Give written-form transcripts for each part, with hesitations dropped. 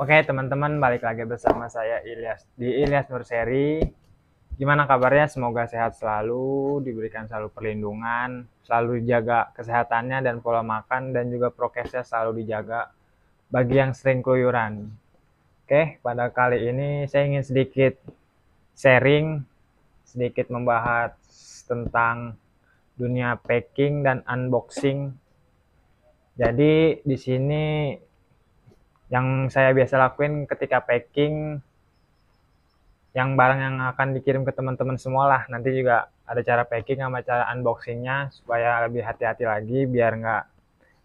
Oke teman-teman, balik lagi bersama saya Ilyas di Ilyas Nur Seri. Gimana kabarnya? Semoga sehat selalu, diberikan selalu perlindungan, selalu dijaga kesehatannya dan pola makan, dan juga prokesnya selalu dijaga bagi yang sering keluyuran. Oke, pada kali ini saya ingin sedikit sharing, sedikit membahas tentang dunia packing dan unboxing. Jadi di sini yang saya biasa lakuin ketika packing, yang barang yang akan dikirim ke teman-teman semua lah. Nanti juga ada cara packing sama cara unboxingnya supaya lebih hati-hati lagi biar nggak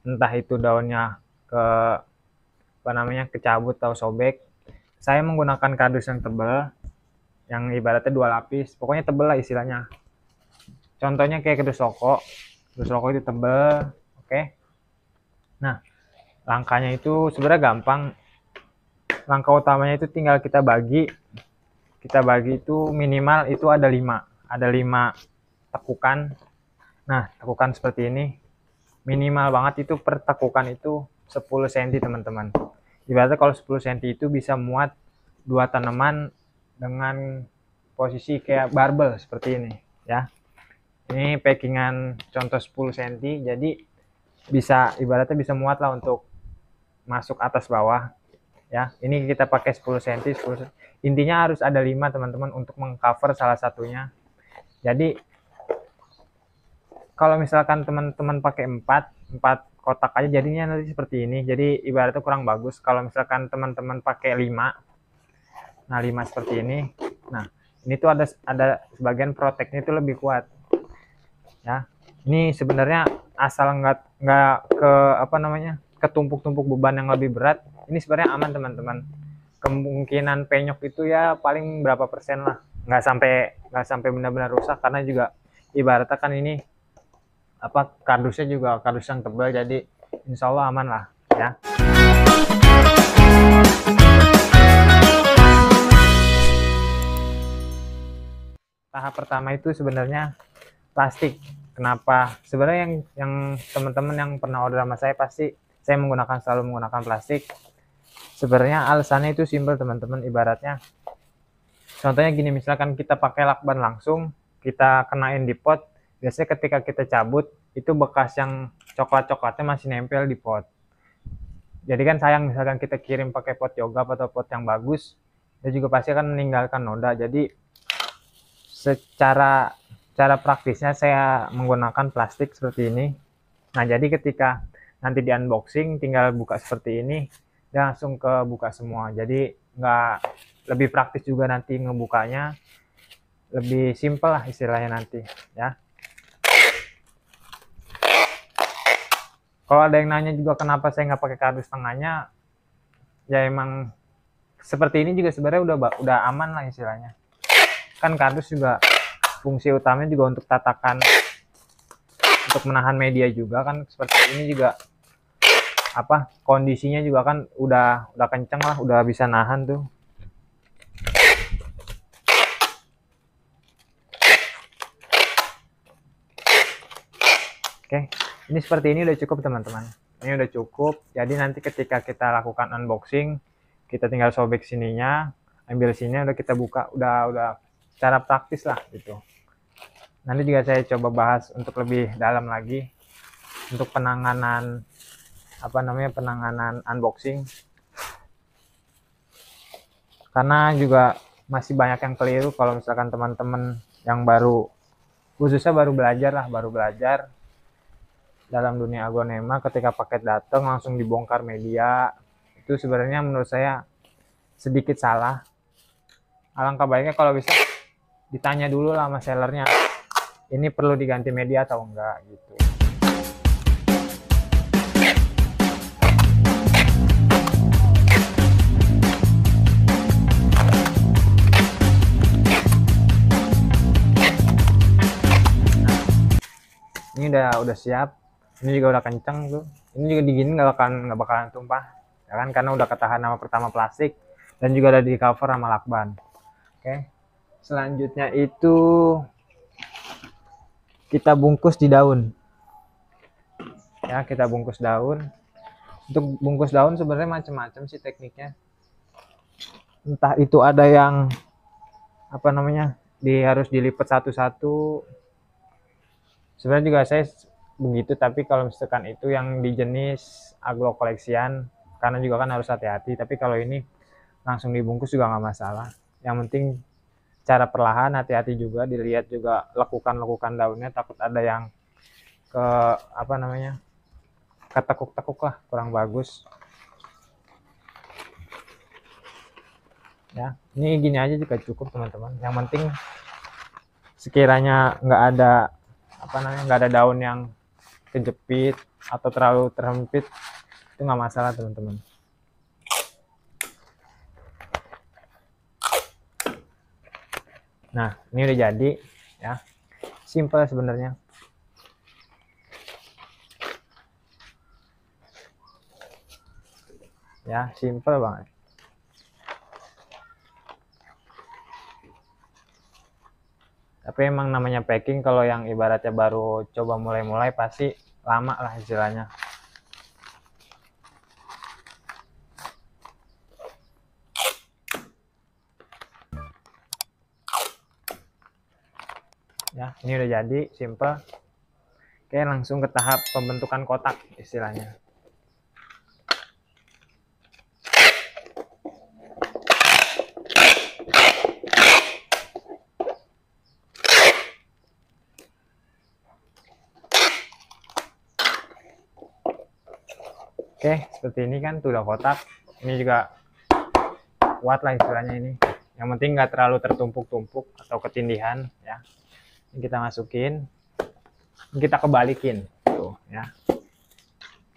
entah itu daunnya ke kecabut atau sobek. Saya menggunakan kardus yang tebal, yang ibaratnya 2 lapis, pokoknya tebal lah istilahnya. Contohnya kayak kardus rokok itu tebal. Oke. Nah, langkahnya itu sebenarnya gampang. Langkah utamanya itu tinggal kita bagi itu minimal itu ada 5 tekukan. Nah, tekukan seperti ini minimal banget itu per tekukan itu 10 cm teman-teman. Ibaratnya kalau 10 cm itu bisa muat 2 tanaman dengan posisi kayak barbel seperti ini ya. Ini packingan contoh 10 cm, jadi ibaratnya bisa muat lah untuk masuk atas bawah ya. Ini kita pakai 10 cm, intinya harus ada 5 teman-teman untuk mengcover salah satunya. Jadi kalau misalkan teman-teman pakai 4 kotak aja jadinya nanti seperti ini, jadi ibaratnya kurang bagus. Kalau misalkan teman-teman pakai 5, nah 5 seperti ini, nah ini tuh ada sebagian proteknya itu lebih kuat ya. Ini sebenarnya asal nggak ketumpuk-tumpuk beban yang lebih berat, ini sebenarnya aman teman-teman. Kemungkinan penyok itu ya paling berapa persen lah, nggak sampai benar-benar rusak, karena juga ibaratnya kan ini kardusnya juga kardus yang tebal, jadi insya Allah aman lah ya. Tahap pertama itu sebenarnya plastik. Kenapa? Sebenarnya yang teman-teman yang pernah order sama saya pasti saya selalu menggunakan plastik. Sebenarnya alasannya itu simpel teman-teman. Ibaratnya contohnya gini, misalkan kita pakai lakban langsung, kita kenain di pot, biasanya ketika kita cabut itu bekas yang coklatnya masih nempel di pot. Jadi kan sayang misalkan kita kirim pakai pot yoga atau pot yang bagus, dia juga pasti akan meninggalkan noda. Jadi secara praktisnya saya menggunakan plastik seperti ini. Nah, jadi ketika nanti di unboxing tinggal buka seperti ini, dia langsung kebuka semua. Jadi lebih praktis juga nanti ngebukanya, lebih simpel lah istilahnya nanti ya. Kalau ada yang nanya juga kenapa saya nggak pakai kardus tengahnya, ya emang seperti ini juga sebenarnya udah aman lah istilahnya. Kan kardus juga fungsi utamanya juga untuk tatakan, untuk menahan media juga kan. Seperti ini juga kondisinya juga kan udah kenceng lah, udah bisa nahan tuh. Oke, ini seperti ini udah cukup teman-teman. Ini udah cukup. Jadi nanti ketika kita lakukan unboxing, kita tinggal sobek sininya, ambil sininya, udah kita buka, udah cara praktis lah gitu. Nanti juga saya coba bahas untuk lebih dalam lagi untuk penanganan unboxing, karena juga masih banyak yang keliru kalau misalkan teman-teman yang khususnya baru belajar dalam dunia agronema, ketika paket datang langsung dibongkar media, itu sebenarnya menurut saya sedikit salah. Alangkah baiknya kalau bisa ditanya dulu lah sama sellernya, ini perlu diganti media atau enggak gitu. Ini udah siap. Ini juga udah kenceng tuh. Ini juga digini nggak bakalan tumpah ya kan, karena udah ketahan sama pertama plastik dan juga udah di cover sama lakban. Oke, selanjutnya itu kita bungkus di daun ya. Kita bungkus daun. Untuk bungkus daun sebenarnya macam-macam sih tekniknya. entah itu ada yang apa namanya harus dilipat satu-satu. Sebenarnya juga saya begitu, tapi kalau misalkan itu yang di jenis aglo koleksian, karena juga kan harus hati-hati. Tapi kalau ini langsung dibungkus juga nggak masalah. Yang penting cara perlahan, hati-hati juga, dilihat juga lekukan-lekukan daunnya, takut ada yang ke apa namanya ketekuk-tekuk lah, kurang bagus. Ya, ini gini aja juga cukup teman-teman. Yang penting sekiranya nggak ada apa namanya nggak ada daun yang kejepit atau terlalu terhempit, itu nggak masalah teman-teman. Nah, ini udah jadi ya, simple sebenarnya. Ya, simple banget. Tapi emang namanya packing, kalau yang ibaratnya baru coba mulai-mulai pasti lama lah istilahnya. Ya, ini udah jadi, simple. Oke, langsung ke tahap pembentukan kotak istilahnya. Oke, seperti ini kan udah kotak. Ini juga kuat lah istilahnya ini. Yang penting nggak terlalu tertumpuk-tumpuk atau ketindihan ya. Ini kita masukin, ini kita kebalikin tuh ya.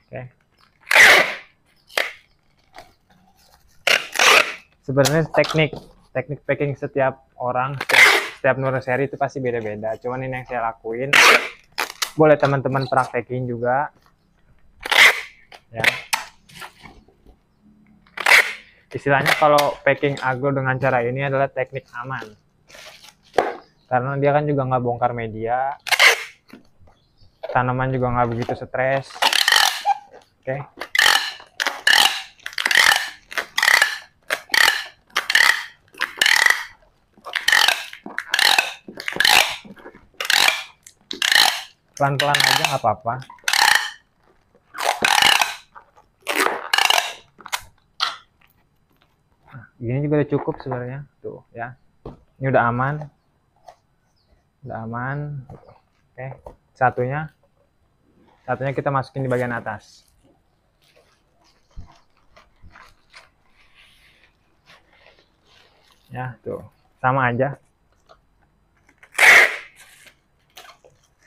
Oke. Sebenarnya teknik packing setiap orang, setiap nursery itu pasti beda-beda. Cuman ini yang saya lakuin. Boleh teman-teman praktekin juga. Ya. Istilahnya kalau packing aglo dengan cara ini adalah teknik aman. Karena dia kan juga nggak bongkar media. Tanaman juga nggak begitu stres. Oke. Pelan-pelan aja nggak apa-apa. Nah, gini juga udah cukup sebenarnya tuh ya. Ini udah aman. Udah aman. Oke. Satunya kita masukin di bagian atas. Ya, tuh. Sama aja.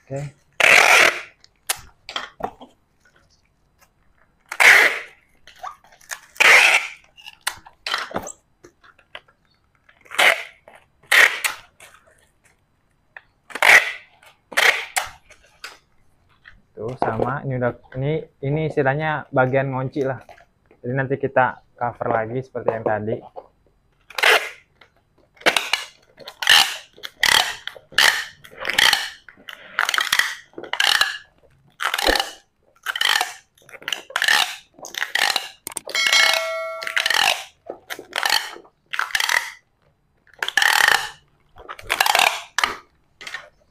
Oke. Tuh sama, ini udah ini istilahnya bagian ngunci lah. Jadi nanti kita cover lagi seperti yang tadi.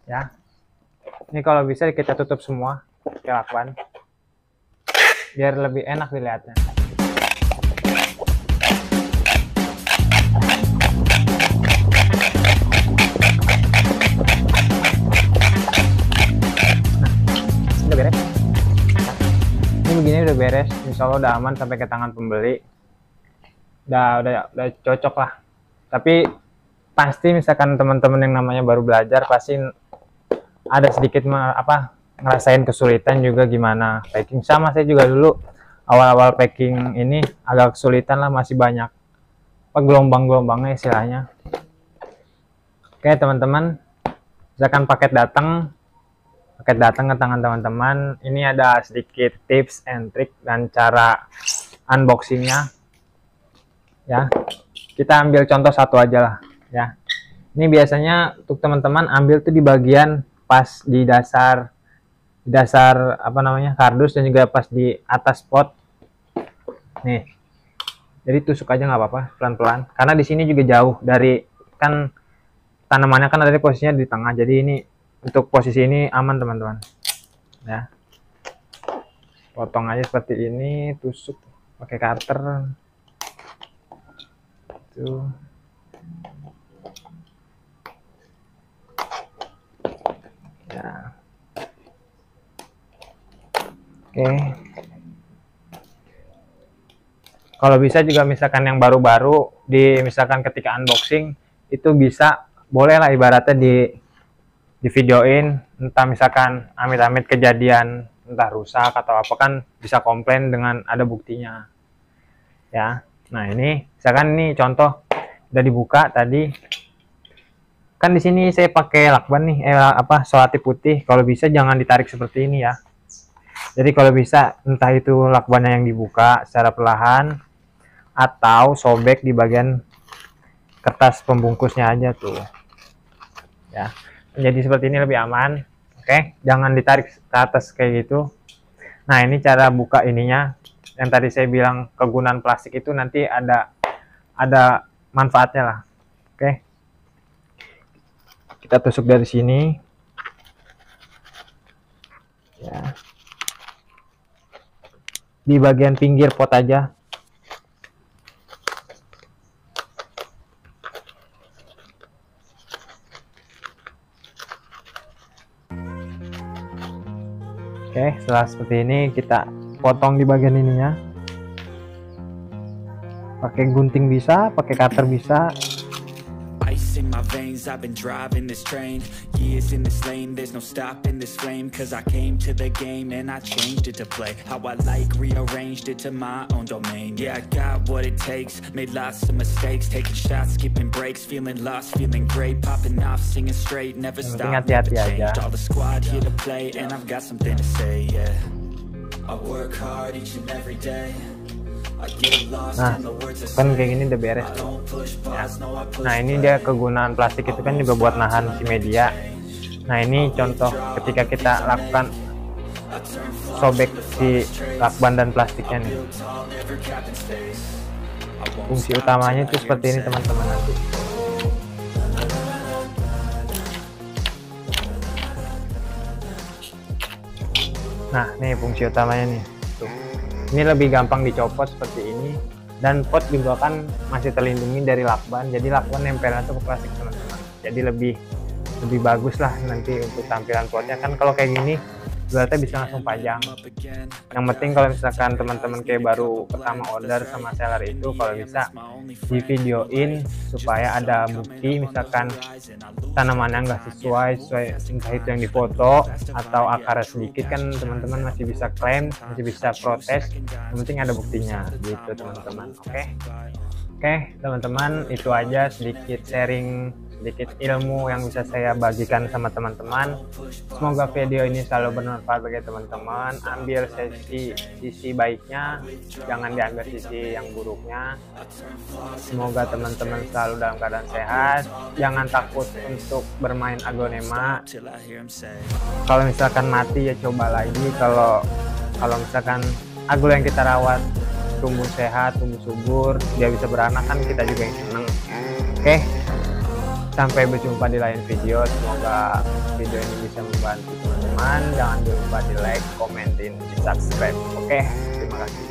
Ya. Ini kalau bisa kita tutup semua lakban biar lebih enak dilihatnya. Udah beres. Ini begini udah beres, insya Allah udah aman sampai ke tangan pembeli. Udah cocok lah. Tapi pasti misalkan teman-teman yang namanya baru belajar pasti ada sedikit ngerasain kesulitan juga gimana packing. Sama saya juga dulu awal-awal packing ini agak kesulitan lah, masih banyak gelombang-gelombangnya istilahnya. Oke teman-teman, misalkan paket datang ke tangan teman-teman, ini ada sedikit tips and trick dan cara unboxingnya ya. Kita ambil contoh satu aja lah ya. Ini biasanya untuk teman-teman ambil tuh di bagian pas di dasar apa namanya kardus, dan juga pas di atas pot nih. Jadi tusuk aja nggak apa-apa, pelan-pelan. Karena di sini juga jauh dari, kan tanamannya kan ada di posisinya di tengah. Jadi ini untuk posisi ini aman teman-teman. Ya. Potong aja seperti ini, tusuk pakai cutter. Tuh. Ya. Oke. Kalau bisa juga misalkan yang baru-baru misalkan ketika unboxing itu bisa, boleh lah ibaratnya di videoin, entah misalkan amit-amit kejadian entah rusak atau apa, kan bisa komplain dengan ada buktinya. Ya. Nah, ini misalkan ini contoh udah dibuka tadi. Kan di sini saya pakai lakban nih, selotip putih. Kalau bisa jangan ditarik seperti ini ya. Jadi kalau bisa entah itu lakbannya yang dibuka secara perlahan atau sobek di bagian kertas pembungkusnya aja tuh. Ya. Jadi seperti ini lebih aman. Oke, jangan ditarik ke atas kayak gitu. Nah, ini cara buka ininya. Yang tadi saya bilang kegunaan plastik itu nanti ada manfaatnya lah. Oke. Kita tusuk dari sini. Ya. Di bagian pinggir pot aja. Oke, setelah seperti ini kita potong di bagian ininya. Pakai gunting bisa, pakai cutter bisa. In my veins, I've been driving this train, years in this lane, there's no stopping this flame, cause I came to the game and I changed it to play how I like, rearranged it to my own domain. Yeah, I got what it takes, made lots of mistakes, taking shots, skipping breaks, feeling lost, feeling great, popping off, singing straight, never stop, never changed. All the squad here to play and I've got something to say. Yeah, I work hard each and every day. Nah, kan kayak gini udah beres ya. Nah, ini dia kegunaan plastik itu kan juga buat nahan si media. Nah, ini contoh ketika kita lakukan sobek si lakban dan plastiknya nih. Fungsi utamanya itu seperti ini teman-teman nanti. Nah, nih fungsi utamanya nih. Tuh. Ini lebih gampang dicopot seperti ini, dan pot juga kan masih terlindungi dari lakban, jadi lakban nempelnya tuh ke plastik teman-teman. Jadi lebih bagus lah nanti untuk tampilan potnya. Kan kalau kayak gini berarti bisa langsung pajang. Yang penting kalau misalkan teman-teman kayak baru pertama order sama seller itu, kalau bisa di videoin supaya ada bukti, misalkan tanamannya nggak sesuai entah itu yang difoto atau akarnya sedikit, kan teman-teman masih bisa klaim, masih bisa protes. Yang penting ada buktinya gitu teman-teman. Oke teman-teman, itu aja sedikit sharing, sedikit ilmu yang bisa saya bagikan sama teman-teman. Semoga video ini selalu bermanfaat bagi teman-teman. Ambil sisi baiknya, jangan diambil sisi yang buruknya. Semoga teman-teman selalu dalam keadaan sehat. Jangan takut untuk bermain aglonema. Kalau misalkan mati ya coba lagi. Kalau misalkan aglo yang kita rawat tumbuh sehat, tumbuh subur, dia bisa beranak, kan kita juga yang seneng. Oke. Sampai berjumpa di lain video. Semoga video ini bisa membantu teman-teman. Jangan lupa di like, komentin, di subscribe. Oke, terima kasih.